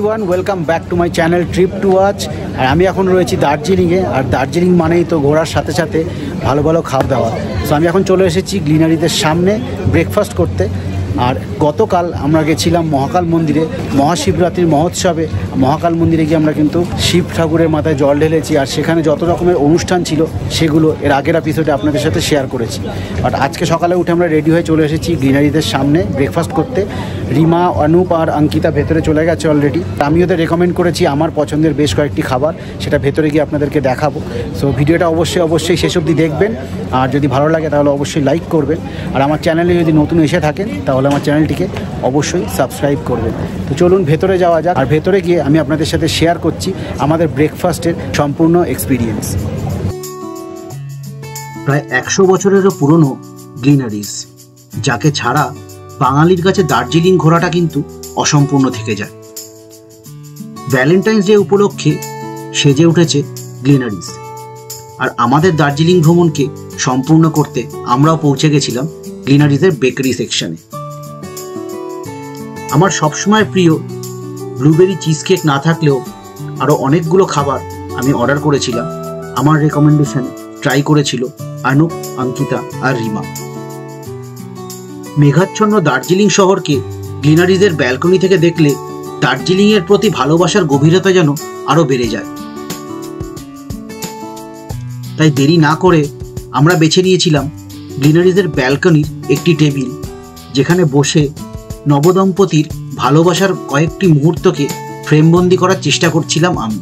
Everyone, welcome back to my channel trip to watch. আর আমি এখন রয়েছি দার্জিলিংয়ে। আর দার্জিলিং মানেই তো ঘোরার সাথে সাথে ভালো ভালো খাওয়া দাওয়া। সো আমি এখন চলে এসেছি গ্লিনারিদের সামনে ব্রেকফাস্ট করতে। আর গতকাল আমরা গেছিলাম মহাকাল মন্দিরে, মহাশিবরাত্রির মহোৎসবে। মহাকাল মন্দিরে গিয়ে আমরা কিন্তু শিব ঠাকুরের মাথায় জল ঢেলেছি। আর সেখানে যত রকমের অনুষ্ঠান ছিল সেগুলো এর আগের এপিসোডে আপনাদের সাথে শেয়ার করেছি। বাট আজকে সকালে উঠে আমরা রেডি হয়ে চলে এসেছি গ্লিনারিদের সামনে ব্রেকফাস্ট করতে। রিমা, অনুপ আর অঙ্কিতা ভেতরে চলে গেছে অলরেডি। আমি ওদের রেকমেন্ড করেছি আমার পছন্দের বেশ কয়েকটি খাবার, সেটা ভেতরে গিয়ে আপনাদেরকে দেখাবো। সো ভিডিওটা অবশ্যই শেষ অবধি দেখবেন। আর যদি ভালো লাগে তাহলে অবশ্যই লাইক করবেন। আর আমার চ্যানেলে যদি নতুন এসে থাকেন তাহলে আমার চ্যানেলটিকে অবশ্যই সাবস্ক্রাইব করবেন। তো চলুন ভেতরে যাওয়া যাক। আর ভেতরে গিয়ে আমি আপনাদের সাথে শেয়ার করছি আমাদের ব্রেকফাস্টের সম্পূর্ণ এক্সপিরিয়েন্স। প্রায় 100 বছরেরও পুরনো গ্লিনারিস, যাকে ছাড়া বাঙালির কাছে দার্জিলিং ঘোরাটা কিন্তু অসম্পূর্ণ থেকে যায়। ভ্যালেন্টাইন্স ডে উপলক্ষে সেজে উঠেছে গ্লিনারিস। আর আমাদের দার্জিলিং ভ্রমণকে সম্পূর্ণ করতে আমরাও পৌঁছে গেছিলাম গ্লিনারিসের বেকারি সেকশনে। আমার সবসময় প্রিয় ব্লুবেরি চিজ কেক না থাকলেও আরও অনেকগুলো খাবার আমি অর্ডার করেছিলাম। আমার রেকমেন্ডেশনে ট্রাই করেছিল অনুপ, অঙ্কিতা আর রিমা। মেঘাচ্ছন্ন দার্জিলিং শহরকে গ্লিনারিসের ব্যালকনি থেকে দেখলে দার্জিলিংয়ের প্রতি ভালোবাসার গভীরতা যেন আরও বেড়ে যায়। তাই দেরি না করে আমরা বেছে নিয়েছিলাম গ্লিনারিসের ব্যালকনির একটি টেবিল, যেখানে বসে নবদম্পতির ভালোবাসার কয়েকটি মুহূর্তকে ফ্রেমবন্দি করার চেষ্টা করছিলাম আমি।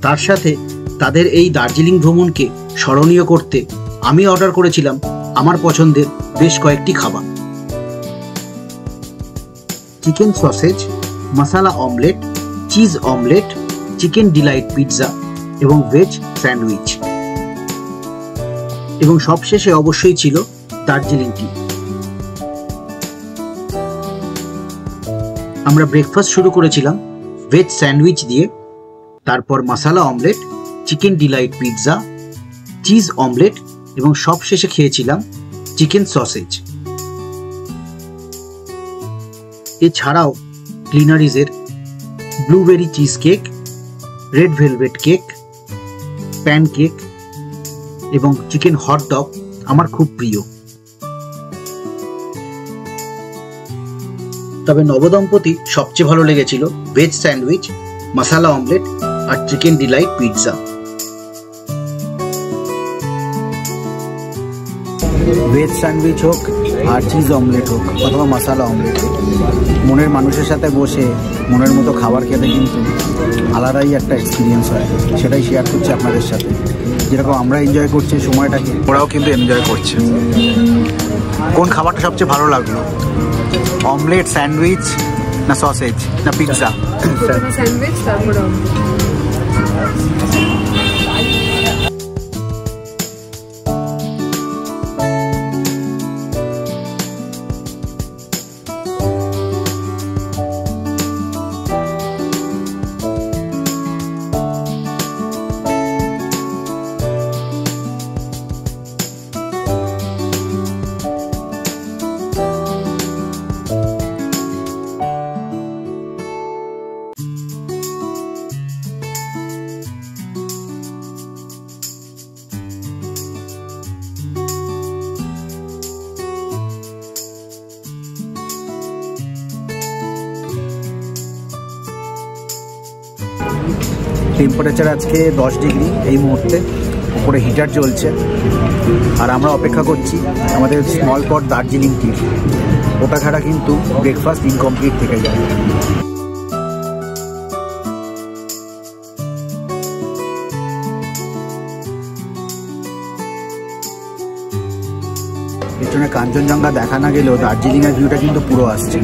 তার সাথে তাদের এই দার্জিলিং ভ্রমণকে স্মরণীয় করতে আমি অর্ডার করেছিলাম আমার পছন্দের বেশ কয়েকটি খাবার: chicken sausage, masala omelette, cheese omelette, chicken delight pizza এবং ভেজ স্যান্ডউইচ। এবং সবশেষে অবশ্যই ছিল দার্জিলিং টি। আমরা ব্রেকফাস্ট শুরু করেছিলাম ভেজ স্যান্ডউইচ দিয়ে, তারপর masala omelette, chicken delight pizza, cheese omelette এবং সবশেষে খেয়েছিলাম চিকেন সসেজ। এছাড়াও গ্লিনারিসের blueberry cheesecake, red velvet cake, pancake এবং চিকেন হট ডগ আমার খুব প্রিয়। তবে নবদম্পতি সবচেয়ে ভালো লেগেছিল ভেজ স্যান্ডউইচ, মশালা অমলেট আর chicken delight pizza. Veg sandwich হোক আর চিজ অমলেট হোক অথবা মশালা অমলেট হোক, মনের মানুষের সাথে বসে মনের মতো খাবার খেতে কিন্তু আলাদাই একটা এক্সপিরিয়েন্স হয়। সেটাই শেয়ার করছি আপনাদের সাথে। যেরকম আমরা এনজয় করছি সময়টাকে, ওরাও কিন্তু এনজয় করছে। কোন খাবারটা সবচেয়ে ভালো লাগলো? অমলেট, স্যান্ডউইচ না সসেজ না পিৎজা? স্যান্ডউইচ, তারপর টেম্পারেচার আজকে 10 ডিগ্রি এই মুহূর্তে, উপরে হিটার চলছে। আর আমরা অপেক্ষা করছি আমাদের স্মল পট দার্জিলিং টি। ওটা ছাড়া কিন্তু ব্রেকফাস্ট ইনকমপ্লিট থেকে যায়। পেছনে কাঞ্চনজঙ্ঘা দেখা না গেলেও দার্জিলিংয়ের ভিউটা কিন্তু পুরো আসছে।